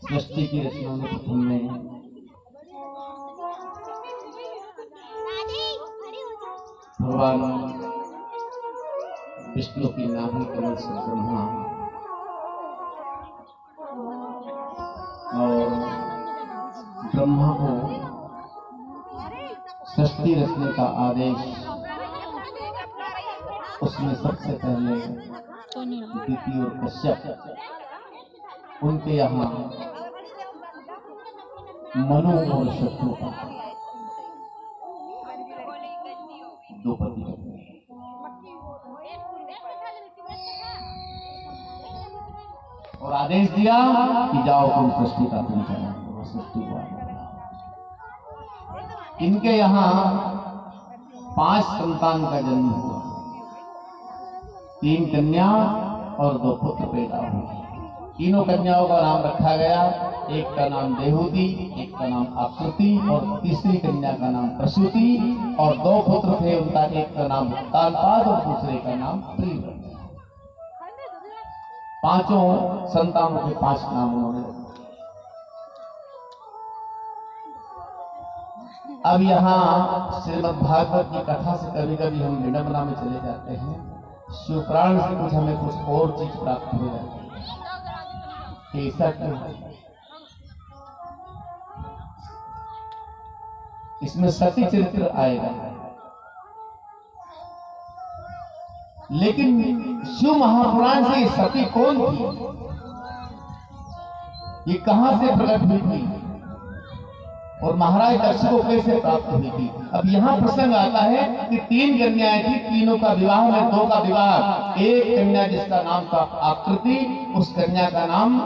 सृष्टि की रचना में हमने भगवान विष्णु की नाभि कमल से ब्रह्मा और ब्रह्मा को सृष्टि रचने का आदेश उसमें सबसे पहले दिति और कश्यप उनके यहाँ मनु और शत्रुघ्न दो पति और आदेश दिया कि जाओ तुम सृष्टि का परिचालन करो। सृष्टि को इनके यहाँ 5 संतान का जन्म हुआ, 3 कन्या और 2 पुत्र पैदा हुए। तीनों कन्याओं का नाम रखा गया, एक का नाम देहूति, एक का नाम आकृति और तीसरी कन्या का नाम प्रसूति, और 2 पुत्र थे उनका, एक का नाम तालपाद और दूसरे का नाम प्रियव्रत। 5 संतानों के 5 नाम उन्होंने। अब यहाँ श्रीमद् भागवत की कथा से कभी कभी हम विडंबना में चले जाते हैं, शिवपुराण से कुछ हमें कुछ और चीज प्राप्त हो जाती है। ऐसा क्यों है? इसमें सती चरित्र आएगा, लेकिन शिव महापुराण से सती कौन थी, ये कहां से प्रकट हुई थी और महाराज दक्ष को कैसे प्राप्त हुई थी? अब यहाँ प्रसंग आता है कि 3 कन्याएं थी, तीनों का विवाह में 2 का विवाह, एक कन्या जिसका नाम था आकृति, उस कन्या का नाम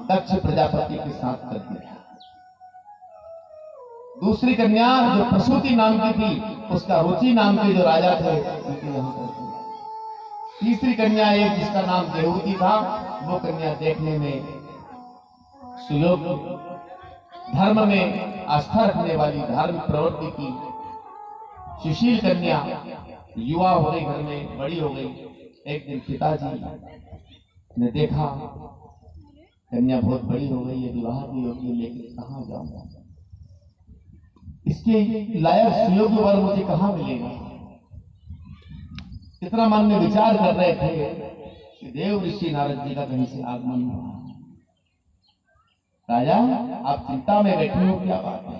दक्ष प्रजापति के साथ कर दिया। दूसरी कन्या जो प्रसूति नाम की थी, उसका रुचि नाम के जो राजा थे उनके यहाँ कर दिया। तीसरी कन्या एक जिसका नाम देहूति था, वो कन्या देखने में सुयोग्य, धर्म में आस्था रखने वाली, धार्मिक प्रवृत्ति की सुशील कन्या, युवा हो गई, घर में बड़ी हो गई। एक दिन पिताजी ने देखा कन्या बहुत बड़ी हो गई है, विवाह की होगी, लेकिन कहाँ जाऊंगा, इसके लायक सुयोग्य वर मुझे कहाँ मिलेगा? इतना मन में विचार कर रहे थे कि देव ऋषि नारद जी का कहीं से आगमन हुआ। राजा आप चिंता में बैठे हो, क्या बात है?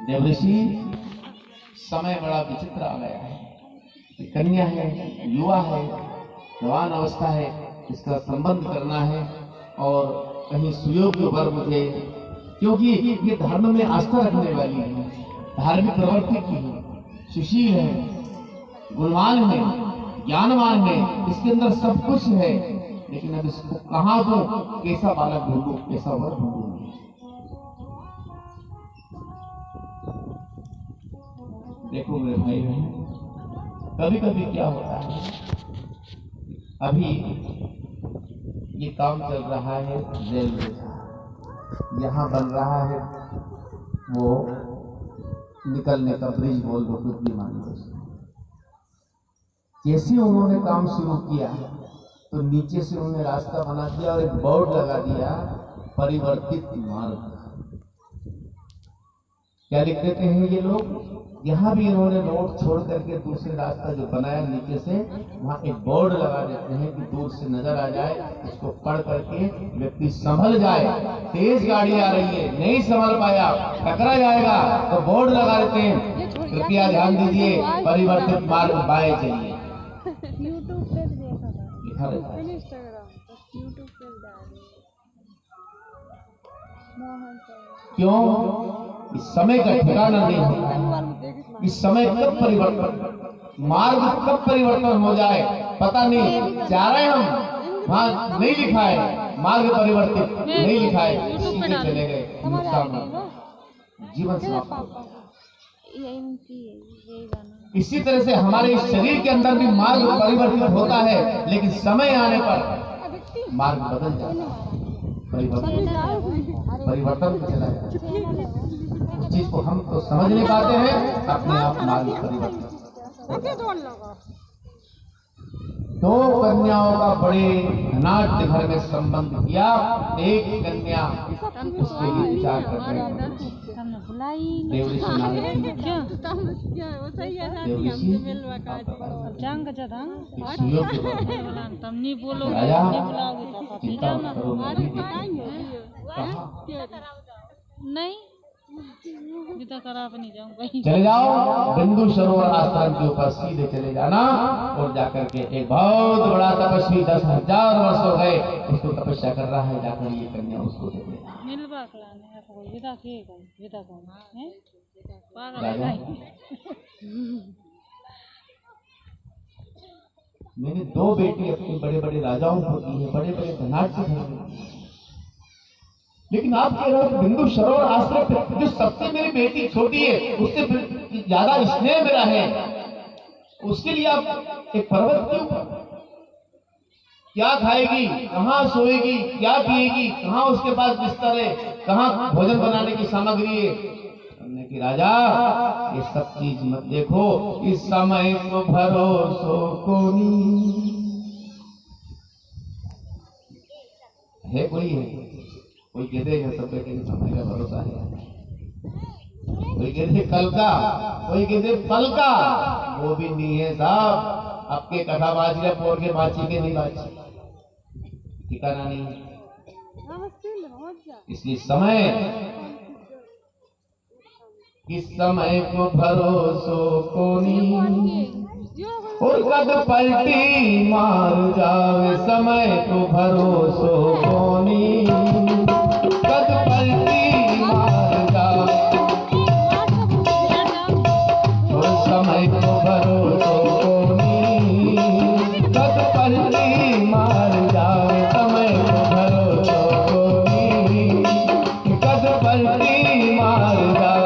देव ऋषि समय बड़ा विचित्र आ गया है, कन्या है, युवा है, जवान अवस्था है, इसका संबंध करना है और कहीं सुयोग्य वर मुझे क्योंकि ये धर्म में आस्था रखने वाली है, धार्मिक प्रवृत्ति की है, सुशील है, गुणवान है, ज्ञानवान है, इसके अंदर सब कुछ है। लेकिन अब इसको कहाँ दो, कैसा बालक ढूंढो, कैसा वर ढूंढो। देखो मेरे भाई बहन, कभी कभी क्या होता है, अभी ये काम चल रहा है रेलवे का, यहाँ बन रहा है वो निकलने का ब्रिज, बोल दो कुछ भी मान लो। जैसे उन्होंने काम शुरू किया तो नीचे से उन्होंने रास्ता बना दिया और एक बोर्ड लगा दिया, परिवर्तित मार्ग। क्या लिख देते हैं ये लोग, यहाँ भी इन्होंने रोड छोड़ करके दूसरे रास्ता जो बनाया नीचे से, वहाँ एक बोर्ड लगा देते हैं कि दूर से नजर आ जाए, इसको पढ़ करके व्यक्ति संभल जाए। तेज गाड़ी आ रही है, नहीं संभल पाया, टकरा जाएगा, तो बोर्ड लगा देते हैं, कृपया ध्यान दीजिए, परिवर्तित मार्ग बाएं चलिए। लिखा रहता है। क्यों? इस समय का ठिकाना नहीं होता, इस समय कब परिवर्तन, मार्ग कब परिवर्तन हो जाए पता नहीं। जा रहे हम, वहाँ नहीं लिखा है मार्ग परिवर्तित, नहीं लिखा है, सीधे चले गए, नुकसान हो, जीवन समाप्त। इसी तरह से हमारे इस शरीर के अंदर भी मार्ग परिवर्तित होता है, लेकिन समय आने पर मार्ग बदल जाता है, परिवर्तन चला जाता है। उस चीज को हम तो समझ नहीं पाते हैं, अपने आप मार्ग परिवर्तन। दो कन्याओं का बड़े नाट्य घर में संबंध किया। एक कन्या उसके लिए विचार कर रही है, देवऋषि राजा चिंता मत करो, नहीं चले जाओ बिंदु सरोवर आश्रम के ऊपर सीधे चले जाना, और जाकर के एक बहुत बड़ा तपस्वी 10,000 वर्ष हो गए उसको तपस्या कर रहा है, जाकर ये कन्या उसको दे देना। मैंने 2 बेटी अपने बड़े बड़े राजाओं को दी है, बड़े बड़े धनाढ्य घर में, लेकिन आप कह रहे हो बिंदु सरोवर आश्रम जो सबसे मेरी बेटी छोटी है उससे ज्यादा स्नेह मेरा है, उसके लिए आप एक पर्वत के ऊपर, क्या खाएगी, कहाँ सोएगी, क्या पिएगी, कहाँ उसके पास बिस्तर है, कहाँ भोजन बनाने की सामग्री है। हमने कि राजा ये सब चीज मत देखो, इस समय को भरोसो कोनी है, कोई है, कोई कहते हैं सब कहते हैं समय का भरोसा है, कोई कहते कल का, कोई कहते पल का, वो भी नहीं है साहब। आपके कथा बाज या पोर के बाची के नहीं बाची, ठिकाना नहीं। इसलिए समय, इस समय को भरोसो कोनी, और कद पलटी मार जावे, समय को भरोसो कोनी, कद पलटी मार जावे, और समय को भरोसो कोनी, कद पलटी मार जावे, समय को भरोसो कोनी, कद पलटी मार जावे।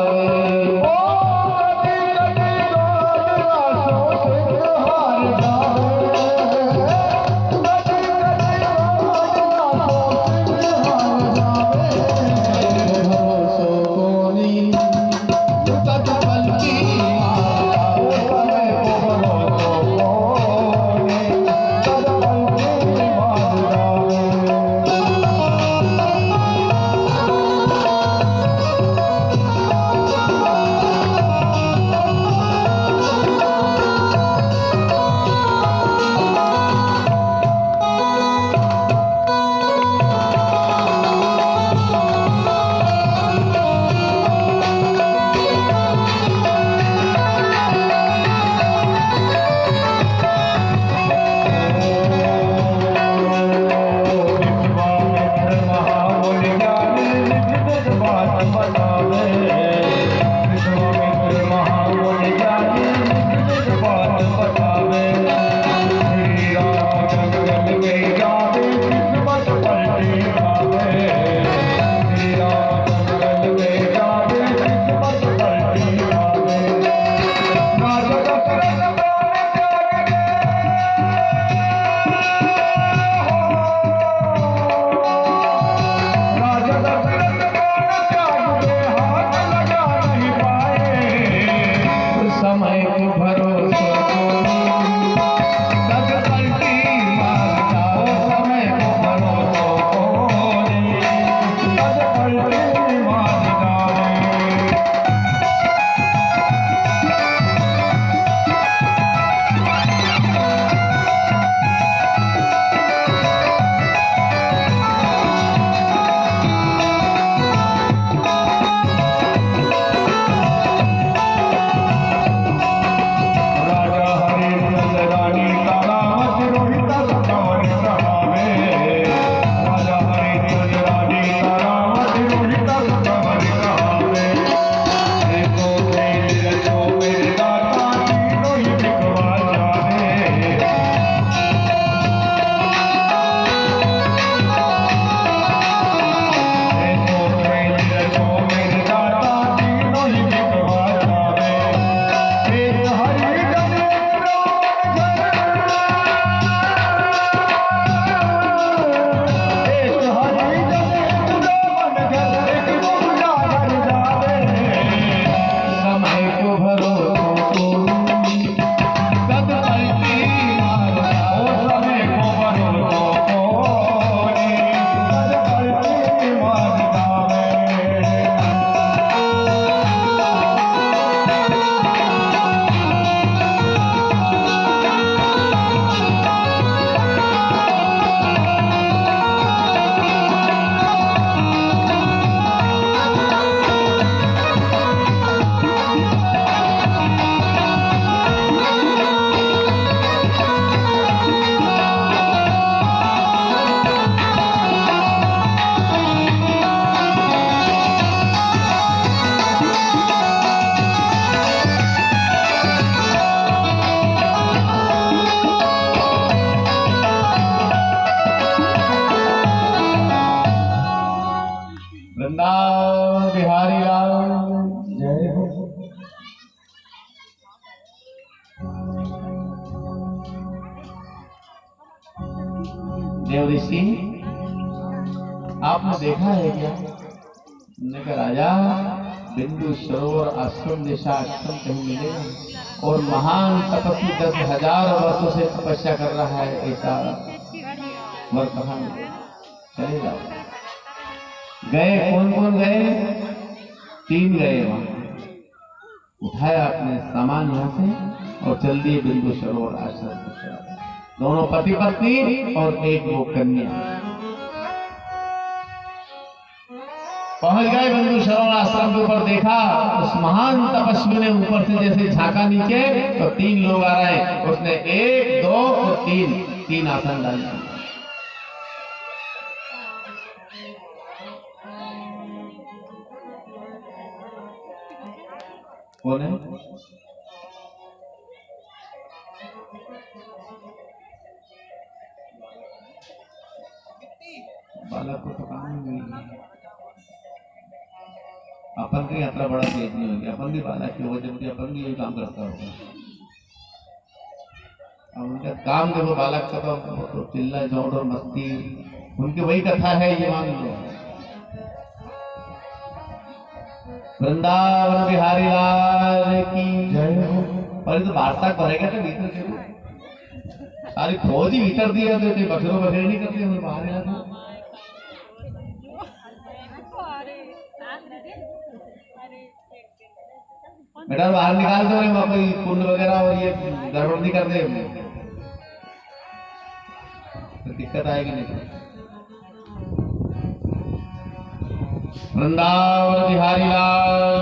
को भरोसा कोई कद पलटी मारता ओ समय को भरोसा कोई कद पलटी मारता है। वृंदावन बिहारी लाल जय हो। देव ऋषि आपने देखा है क्या? हमने कहा राजा बिंदु सरोवर आश्रम जैसा आश्रम कहीं मिलेगा और महान तपस्वी 10,000 वर्षों से तपस्या कर रहा है ऐसा वर कहाँ मिलेगा? चले जाओ। गए, कौन कौन गए? 3 गए वहां। उठाया अपने सामान यहाँ से और चल दिए बिंदु सरोवर आश्रम। दोनों पति पत्नी और एक वो कन्या पहुंच गए बिंदु सरोवर आश्रम के ऊपर। देखा उस महान तपस्वी ने ऊपर से जैसे झांका नीचे तो 3 लोग आ रहे हैं। उसने 1 2 और 3 आसन डाल दिए। कौन है? बालक को तो काम नहीं मिली। अपन की यात्रा बड़ा तेज नहीं होगी। अपन भी बालक की वजह से अपन भी यही काम करता होगा। अब उनका काम देखो बालक का तो चिल्ला जोड़ और मस्ती उनकी वही कथा है। ये मान लो वृंदावन बिहारी लाल की जय हो। पर तो वार्ता करेगा तो भीतर से सारी फौज ही भीतर दिया तो कोई बखरो बखेर नहीं करते हैं बाहर आया था। बेटा बाहर निकाल दो वहाँ कोई कुंड वगैरह और ये गड़बड़ नहीं कर दे तो दिक्कत आएगी नहीं। वृंदावन बिहारी लाल।